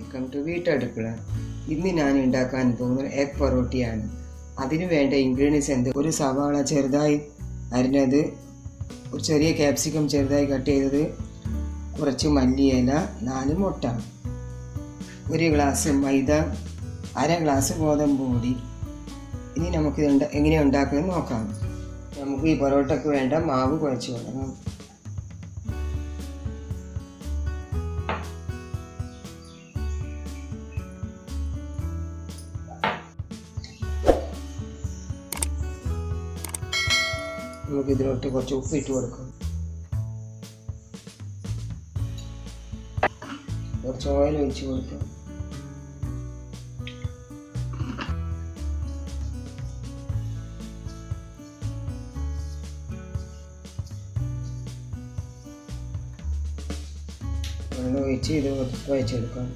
Welcome to വീട്ടടുക്കള. ഇന്ന് ഞാൻ ഉണ്ടാക്കാൻ പോകുന്നത് എഗ് പൊറോട്ടയാണ്. അതിനു വേണ്ട ഇൻഗ്രീഡിയൻസ് എന്ത്: ഒരു സവാള ചെറുതായി അരിഞ്ഞത്, ഒരു ചെറിയ ക്യാപ്സിക്കം ചെറുതായി കട്ട് ചെയ്തത്, കുറച്ച് മല്ലിയില, 4 മുട്ട, 1 ഗ്ലാസ് മൈദ, 1/2 ഗ്ലാസ് ഗോതമ്പ് പൊടി. ഇനി നമുക്കിത് എങ്ങനെയാണ് ഉണ്ടാക്കുന്നത് നോക്കാം. നമുക്ക് ഈ പൊറോട്ടയ്ക്ക് വേണ്ട മാവ് കുഴച്ച് കൊടുക്കാം. നമുക്ക് ഇതിലോട്ട് കുറച്ച് ഉപ്പ് ഇട്ട് കൊടുക്കാം. കുറച്ച് ഓയിൽ ഒഴിച്ച് കൊടുക്കാം. വെള്ളം ഒഴിച്ച് ഇത് കുഴച്ചെടുക്കാം.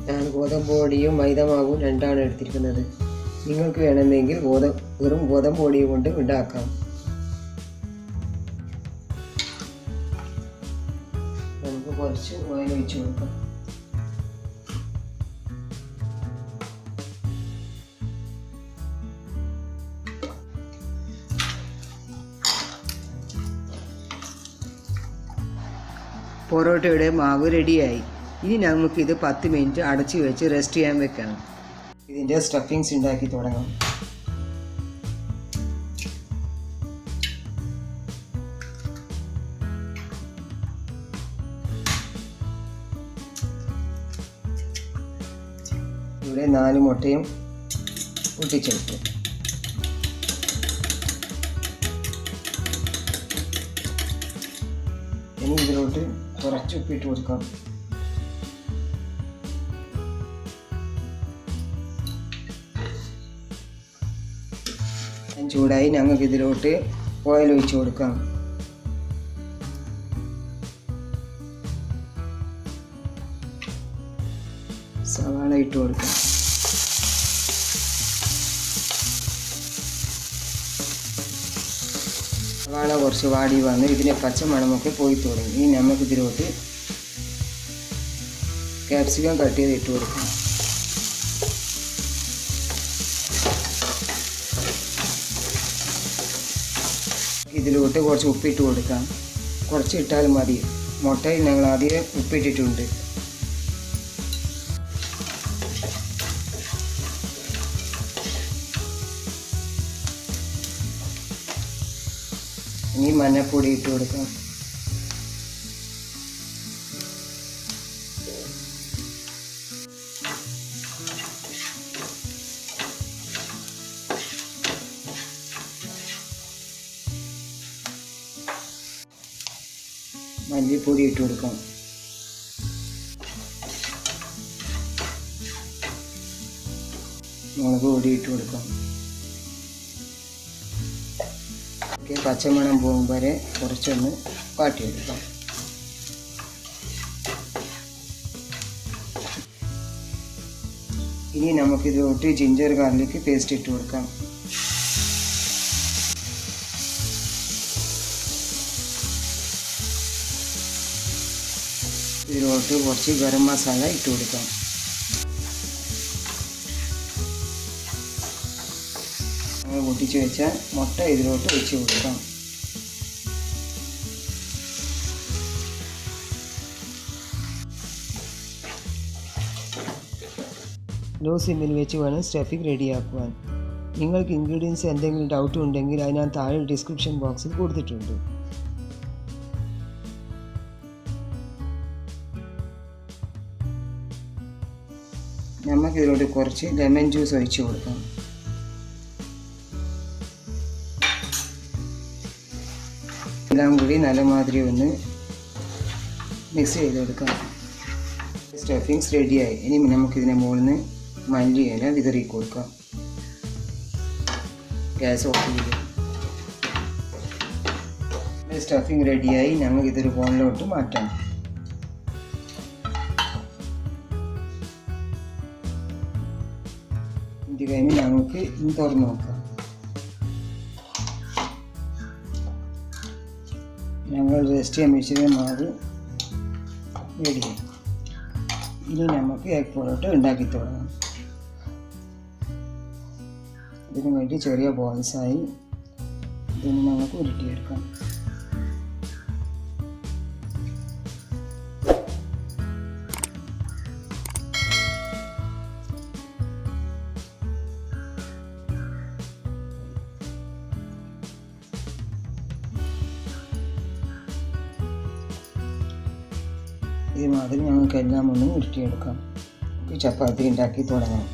ഞാൻ ഗോതമ്പ് പൊടിയും മൈദമാവും രണ്ടാണ് എടുത്തിരിക്കുന്നത്. നിങ്ങൾക്ക് വേണമെങ്കിൽ വെറും ഗോതമ്പ് പൊടി കൊണ്ട് ഉണ്ടാക്കാം. നമുക്ക് കുറച്ച് ഓയിൽ ഒഴിച്ച് കൊടുക്കാം. പൊറോട്ടയുടെ മാവ് റെഡിയായി. ഇനി നമുക്കിത് 10 മിനിറ്റ് അടച്ചു വെച്ച് റെസ്റ്റ് ചെയ്യാൻ വെക്കണം. ഇതിൻ്റെ സ്റ്റഫിങ്സ് ഉണ്ടാക്കി തുടങ്ങാം. ഇവിടെ 4 മുട്ടയും പൊട്ടിച്ചെടുത്തു. ഇനി ഇതിലോട്ട് കുറച്ച് ഉപ്പിട്ട് കൊടുക്കാം. ചൂടായി ഞങ്ങൾക്ക് ഇതിലോട്ട് ഓയിൽ ഒഴിച്ച് കൊടുക്കാം. സവാള ഇട്ട് കൊടുക്കാം. സവാള കുറച്ച് വാടി വന്ന് ഇതിൻ്റെ പച്ചമണമൊക്കെ പോയി തുടങ്ങി. ഇനി നമുക്ക് ഇതിലോട്ട് ക്യാപ്സിക്കം കട്ട് ചെയ്ത് ഇട്ട് കൊടുക്കാം. ഇതിലോട്ട് കുറച്ച് ഉപ്പിട്ട് കൊടുക്കാം. കുറച്ച് ഇട്ടാൽ മതി. മുട്ടയിൽ ഞങ്ങൾ ആദ്യം ഉപ്പിട്ടിട്ടുണ്ട്. ഇനി മഞ്ഞൾപ്പൊടി ഇട്ട് കൊടുക്കാം. മല്ലിപ്പൊടി ഇട്ട് കൊടുക്കാം. മുളക് പൊടി ഇട്ട് കൊടുക്കാം. പച്ചമണം പോകും വരെ കുറച്ചൊന്ന് വാട്ടിയെടുക്കാം. ഇനി നമുക്കിതിലോട്ട് ജിഞ്ചർ ഗാർലിക് പേസ്റ്റ് ഇട്ട് കൊടുക്കാം. ഇതിലോട്ട് കുറച്ച് ഗരം മസാല ഇട്ട് കൊടുക്കാം. നമ്മൾ പൊട്ടിച്ച് വെച്ച മുട്ട ഇതിലോട്ട് ഒഴിച്ച് കൊടുക്കാം. ലോ സിമ്മിൽ വെച്ച് വേണം സ്റ്റഫിംഗ് റെഡിയാക്കുവാൻ. നിങ്ങൾക്ക് ഇൻഗ്രീഡിയൻസ് എന്തെങ്കിലും ഡൗട്ട് ഉണ്ടെങ്കിൽ അതിനാ താഴെ ഡിസ്ക്രിപ്ഷൻ ബോക്സിൽ കൊടുത്തിട്ടുണ്ട്. നമുക്കിതിലോട്ട് കുറച്ച് ലെമൺ ജ്യൂസ് ഒഴിച്ച് കൊടുക്കാം. എല്ലാം കൂടി നല്ല മാതിരി ഒന്ന് മിക്സ് ചെയ്തെടുക്കാം. സ്റ്റഫിങ്സ് റെഡിയായി. ഇനി നമുക്കിതിനെ മുകളിൽ നിന്ന് മല്ലിയില വിതറി കൊടുക്കാം. ഗ്യാസ് ഓഫ് ചെയ്ത് സ്റ്റഫിങ് റെഡിയായി. ഞങ്ങൾക്കിതൊരു ബൗളിലോട്ട് മാറ്റാം. ടൈമിൽ നമുക്ക് ഇത് തുറന്ന് നോക്കാം. ഞങ്ങൾ റെസ്റ്റ് ചെയ്യാൻ വെച്ചിരുന്ന മാവ് റെഡിയായി. ഇനി നമുക്ക് എഗ് പൊറോട്ട ഉണ്ടാക്കി തുടങ്ങാം. ഇതിനു വേണ്ടി ചെറിയ ബോൾസായി ഇതിന് നമുക്ക് ഉരുട്ടിയെടുക്കാം. ഇതുമാതിരി ഞങ്ങൾക്ക് എല്ലാം ഒന്ന് ഉരുട്ടിയെടുക്കാം. ചപ്പാത്തി ഉണ്ടാക്കി തുടങ്ങാം.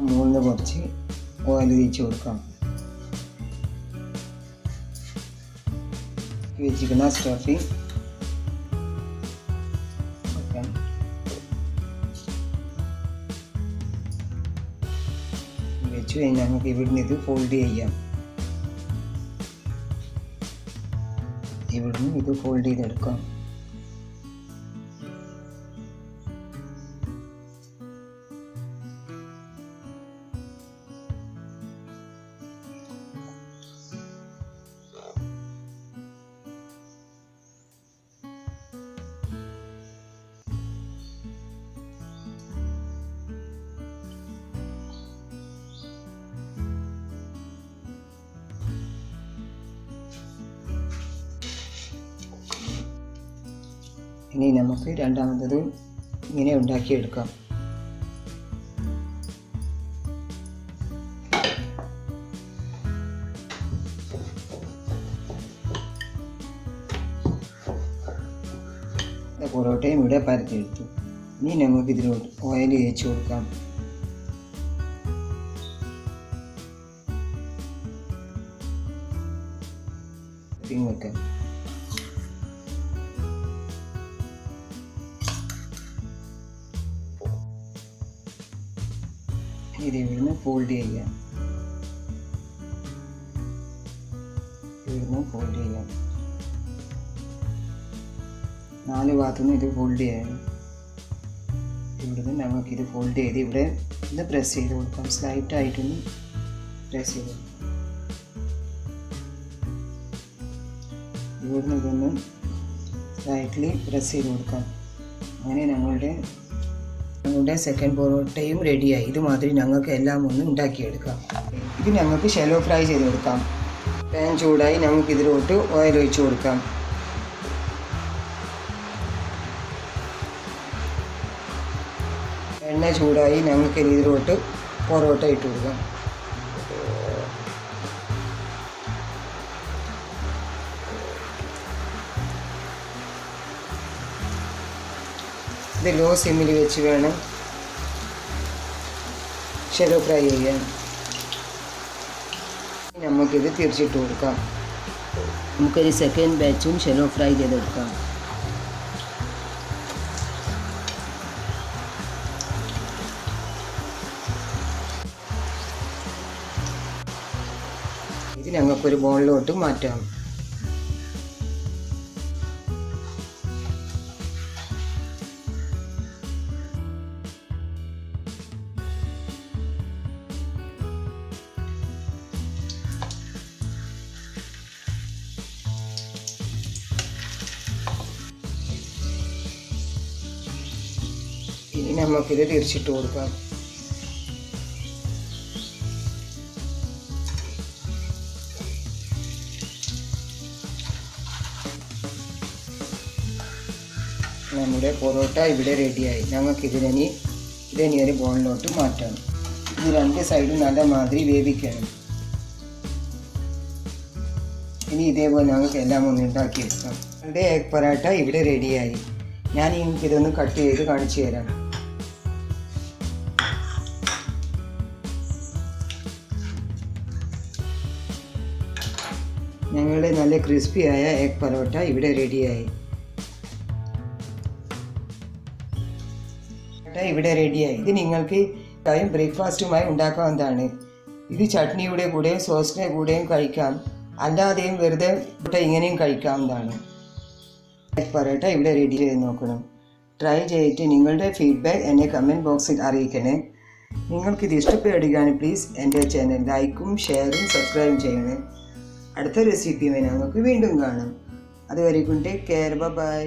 മുകളിൽ കുറച്ച് ഓയിൽ തേച്ച് കൊടുക്കാം. വെച്ചിരിക്കുന്ന സ്റ്റഫിങ് വെച്ച് കഴിഞ്ഞാൽ നമുക്ക് ഇവിടുന്ന് ഇത് ഫോൾഡ് ചെയ്യാം. ഇവിടുന്ന് ഇത് ഫോൾഡ് ചെയ്തെടുക്കാം. ഇനി നമുക്ക് രണ്ടാമത്തതും ഇങ്ങനെ ഉണ്ടാക്കിയെടുക്കാം. പൊറോട്ടയും ഇവിടെ പരത്തിയെടുത്തു. ഇനി നമുക്ക് ഇതിലോട്ട് ഓയിൽ തേച്ച് കൊടുക്കാം. വെക്കാം. ഇത് ഇവിടുന്ന് ഫോൾഡ് ചെയ്യാം. ഇവിടുന്ന് ഫോൾഡ് ചെയ്യാം. 4 ഭാഗത്തുനിന്ന് ഇത് ഫോൾഡ് ചെയ്യാം. ഇവിടുന്ന് നമുക്കിത് ഫോൾഡ് ചെയ്ത് ഇവിടെ ഇത് പ്രസ് ചെയ്ത് കൊടുക്കാം. സ്ലൈറ്റായിട്ടൊന്ന് പ്രസ് ചെയ്ത് കൊടുക്കാം. ഇവിടുന്ന് ഇതൊന്ന് സ്ലൈറ്റ്ലി പ്രസ് ചെയ്ത് കൊടുക്കാം. അങ്ങനെ ഞങ്ങളുടെ സെക്കൻഡ് പൊറോട്ടയും റെഡിയായി. ഇതുമാതിരി ഞങ്ങൾക്ക് എല്ലാം ഒന്ന് ഉണ്ടാക്കിയെടുക്കാം. ഇത് ഞങ്ങൾക്ക് ഷെല്ലോ ഫ്രൈ ചെയ്ത് കൊടുക്കാം. പാൻ ചൂടായി ഞങ്ങൾക്ക് ഇതിലോട്ട് ഓയിൽ ഒഴിച്ച് കൊടുക്കാം. എണ്ണ ചൂടായി ഞങ്ങൾക്ക് ഇതിലോട്ട് പൊറോട്ട ഇട്ട് കൊടുക്കാം. ഇത് ലോ സിമ്മിൽ വെച്ച് വേണം ഷെല്ലോ ഫ്രൈ ചെയ്യാൻ. നമുക്കിത് തിരിച്ചിട്ട് കൊടുക്കാം. നമുക്കൊരു സെക്കൻഡ് ബാച്ചും ഷെല്ലോ ഫ്രൈ ചെയ്തെടുക്കാം. ഇത് ഞങ്ങൾക്കൊരു ബോളിലോട്ട് മാറ്റാം. ഇനി നമുക്കിത് തിരിച്ചിട്ട് കൊടുക്കാം. നമ്മുടെ പൊറോട്ട ഇവിടെ റെഡിയായി. ഞങ്ങൾക്കിതിനി ഒരു ബോളിലോട്ട് മാറ്റാം. ഇത് 2 സൈഡും നല്ല മാതിരി വേവിക്കണം. ഇനി ഇതേപോലെ ഞങ്ങൾക്ക് എല്ലാം ഒന്ന് ഉണ്ടാക്കിയെടുക്കാം. നമ്മുടെ എഗ് പൊറോട്ട ഇവിടെ റെഡിയായി. ഞാൻ ഇതൊന്ന് കട്ട് ചെയ്ത് കാണിച്ചു തരാം. ഞങ്ങളുടെ നല്ല ക്രിസ്പിയായ എഗ് പൊറോട്ട ഇവിടെ റെഡിയായി. ഇത് നിങ്ങൾക്ക് ബ്രേക്ക്ഫാസ്റ്റുമായി ഉണ്ടാക്കാവുന്നതാണ്. ഇത് ചട്നിയുടെ കൂടെയും സോസിൻ്റെ കൂടെയും കഴിക്കാം, അല്ലാതെയും വെറുതെ ഇങ്ങനെയും കഴിക്കാവുന്നതാണ്. എഗ് പൊറോട്ട ഇവിടെ റെഡി ചെയ്ത് നോക്കണം. ട്രൈ ചെയ്തിട്ട് നിങ്ങളുടെ ഫീഡ്ബാക്ക് എന്നെ കമൻറ്റ് ബോക്സിൽ അറിയിക്കണേ. നിങ്ങൾക്കിത് ഇഷ്ടപ്പെടുകയാണെങ്കിൽ പ്ലീസ് എൻ്റെ ചാനൽ ലൈക്കും ഷെയറും സബ്സ്ക്രൈബും ചെയ്യണേ. അടുത്ത റെസിപ്പിയുമായി നമുക്ക് വീണ്ടും കാണാം. അതുവരെയും ടേക്ക് കെയർ, ബൈ.